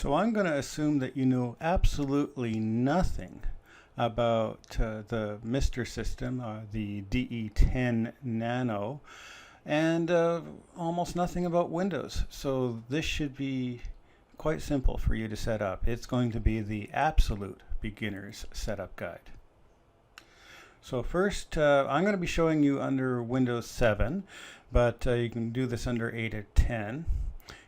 So I'm going to assume that you know absolutely nothing about the MiSTer system, the DE10-Nano, and almost nothing about Windows. So this should be quite simple for you to set up. It's going to be the absolute beginner's setup guide. So first, I'm going to be showing you under Windows 7, but you can do this under 8 or 10.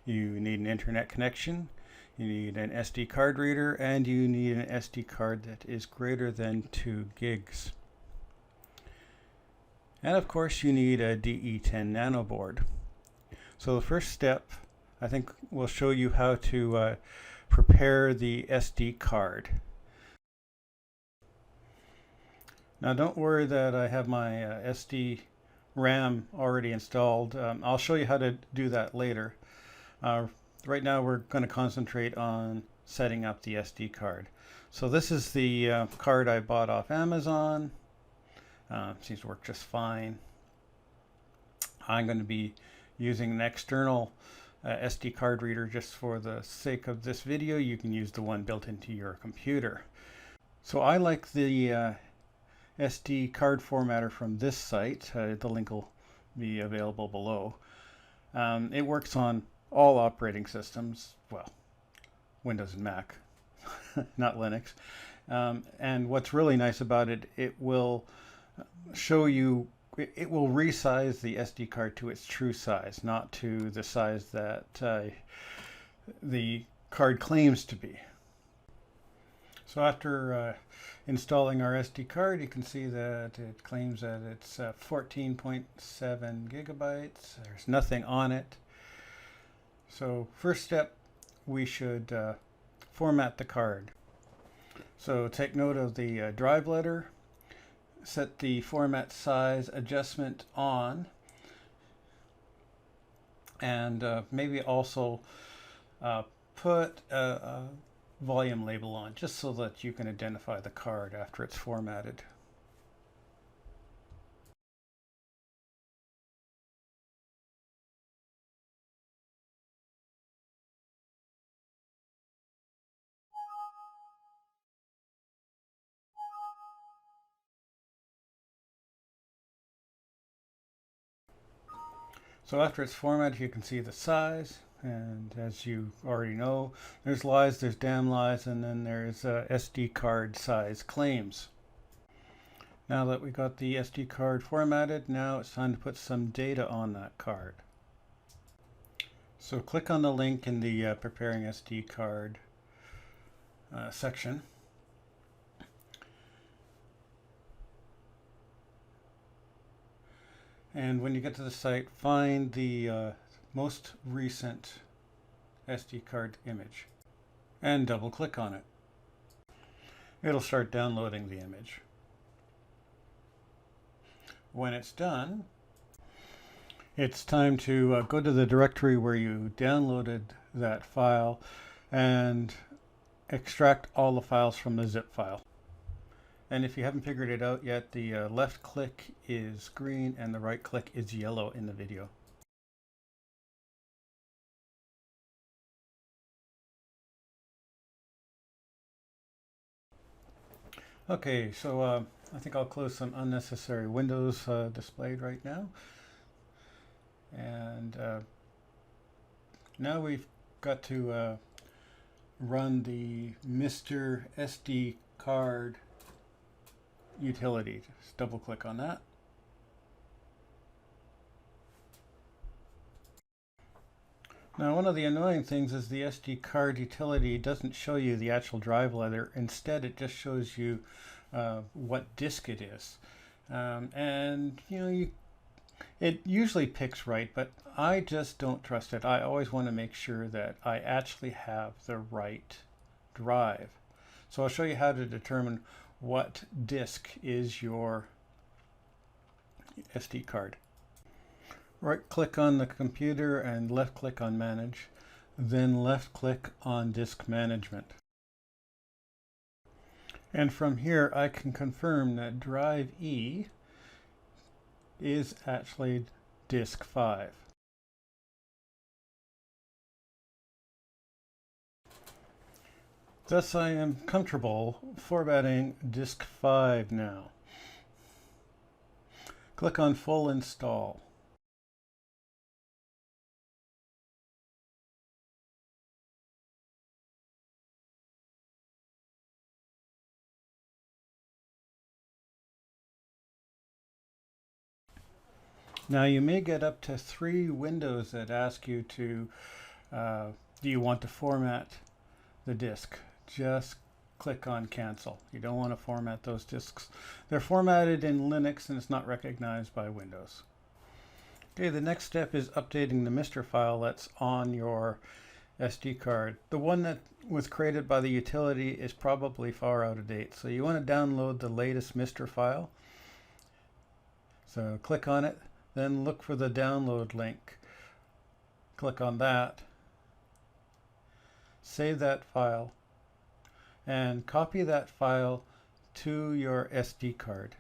You need an internet connection. You need an SD card reader, and you need an SD card that is greater than 2 gigs. And of course you need a DE10-Nano board. So the first step, I think, will show you how to prepare the SD card. Now don't worry that I have my SDRAM already installed. I'll show you how to do that later. Right now we're going to concentrate on setting up the SD card. So this is the card I bought off Amazon. Seems to work just fine. I'm going to be using an external SD card reader just for the sake of this video. You can use the one built into your computer. So I like the SD card formatter from this site. The link will be available below. It works on all operating systems, well, Windows and Mac, not Linux. And what's really nice about it, it will show you, it will resize the SD card to its true size, not to the size that the card claims to be. So after installing our SD card, you can see that it claims that it's 14.7 gigabytes. There's nothing on it. So first step, we should format the card. So take note of the drive letter, set the format size adjustment on, and maybe also put a volume label on, just so that you can identify the card after it's formatted. So after it's formatted, you can see the size, and as you already know, there's lies, there's damn lies, and then there's SD card size claims. Now that we got the SD card formatted, now it's time to put some data on that card. So click on the link in the Preparing SD Card section. And when you get to the site, find the most recent SD card image and double click on it. It'll start downloading the image. When it's done, it's time to go to the directory where you downloaded that file and extract all the files from the zip file. And if you haven't figured it out yet, the left click is green and the right click is yellow in the video. Okay, so I think I'll close some unnecessary windows displayed right now. And now we've got to run the MiSTer SD card utility. Just double click on that. Now, one of the annoying things is the SD card utility doesn't show you the actual drive letter. Instead, it just shows you what disk it is. And you know, it usually picks right, but I just don't trust it. I always want to make sure that I actually have the right drive. So I'll show you how to determine what disk is your SD card. Right click on the computer and left click on Manage, then left click on Disk Management. And from here I can confirm that drive E is actually disk 5. Thus I am comfortable formatting disk 5 now. Click on Full Install. Now you may get up to 3 windows that ask you to, do you want to format the disk? Just click on cancel. You don't want to format those disks. They're formatted in Linux and it's not recognized by Windows. Okay, the next step is updating the MiSTer file that's on your SD card. The one that was created by the utility is probably far out of date, so you want to download the latest MiSTer file. So click on it, then look for the download link. Click on that, save that file, and copy that file to your SD card.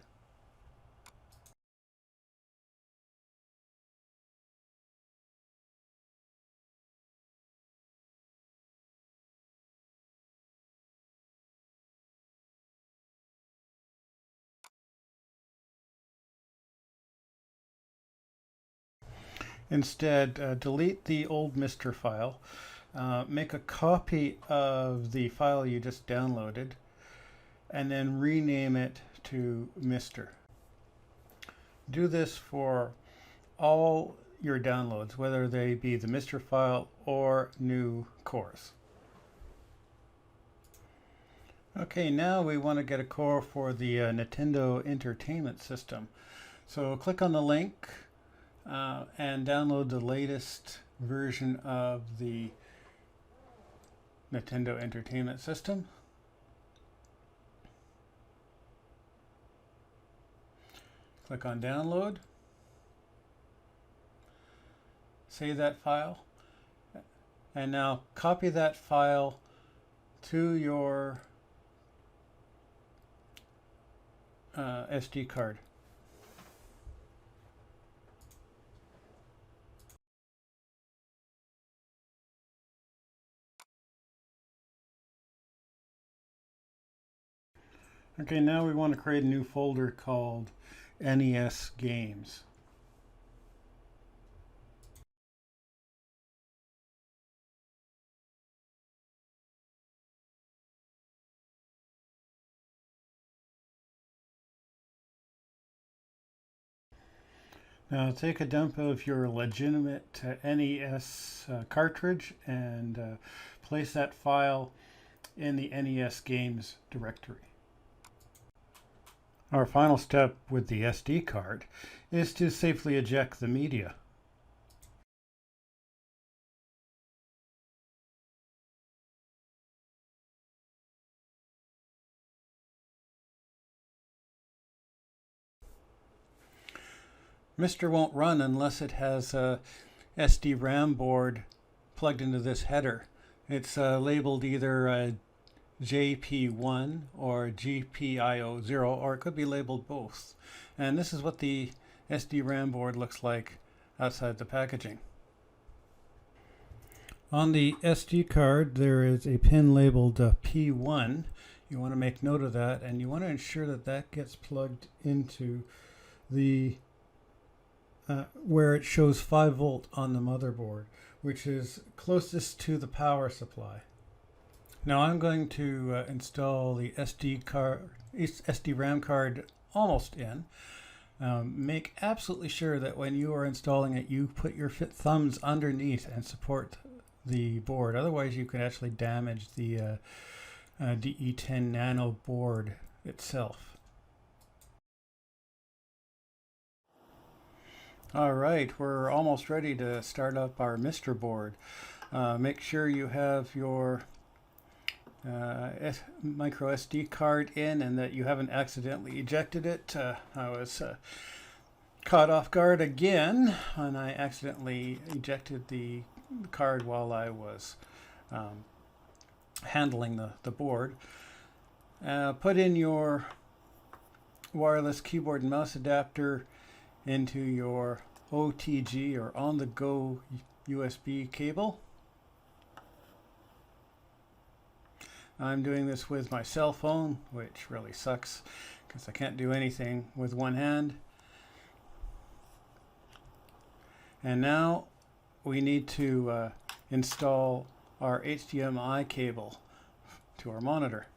Instead, delete the old MiSTer file, make a copy of the file you just downloaded, and then rename it to MiSTer. Do this for all your downloads, whether they be the MiSTer file or new cores. Okay, now we want to get a core for the Nintendo Entertainment System. So click on the link and download the latest version of the Nintendo Entertainment System. Click on download. Save that file. And now copy that file to your SD card. Okay, now we want to create a new folder called NES Games. Now take a dump of your legitimate NES cartridge and place that file in the NES Games directory. Our final step with the SD card is to safely eject the media. MiSTer won't run unless it has a SDRAM board plugged into this header. It's labeled either JP1 or GPIO0, or it could be labeled both. And this is what the SDRAM board looks like outside the packaging. On the SD card there is a pin labeled P1. You want to make note of that, and you want to ensure that that gets plugged into the where it shows 5 volt on the motherboard, which is closest to the power supply. Now I'm going to install the SDRAM card almost in. Make absolutely sure that when you are installing it, you put your thumbs underneath and support the board. Otherwise, you can actually damage the DE10-Nano board itself. All right, we're almost ready to start up our MiSTer board. Make sure you have your micro SD card in and that you haven't accidentally ejected it. I was caught off guard again when I accidentally ejected the card while I was handling the board. Put in your wireless keyboard and mouse adapter into your OTG or on-the-go USB cable. I'm doing this with my cell phone, which really sucks because I can't do anything with one hand. And now we need to install our HDMI cable to our monitor.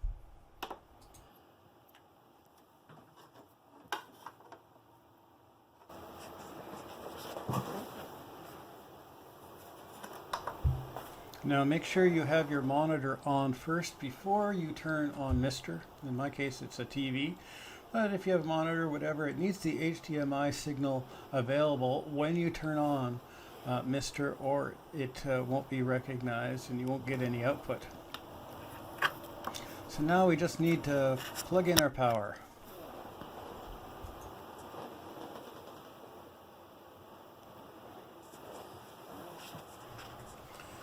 Now make sure you have your monitor on first before you turn on MiSTer. In my case it's a TV, but if you have a monitor, whatever, it needs the HDMI signal available when you turn on MiSTer, or it won't be recognized and you won't get any output. So now we just need to plug in our power.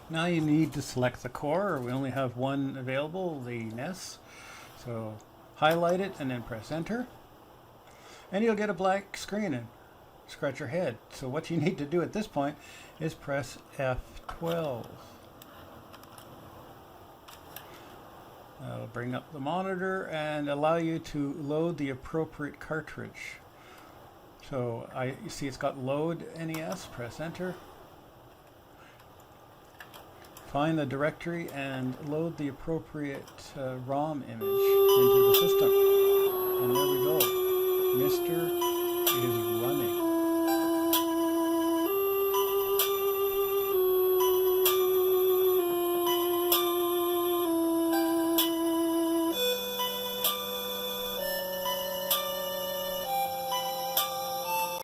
Now you need to select the core. We only have one available, the NES. So highlight it and then press enter. And you'll get a blank screen and scratch your head. So what you need to do at this point is press F12. That'll bring up the monitor and allow you to load the appropriate cartridge. So you see it's got load NES, press enter. Find the directory and load the appropriate ROM image into the system. And there we go. MiSTer is running.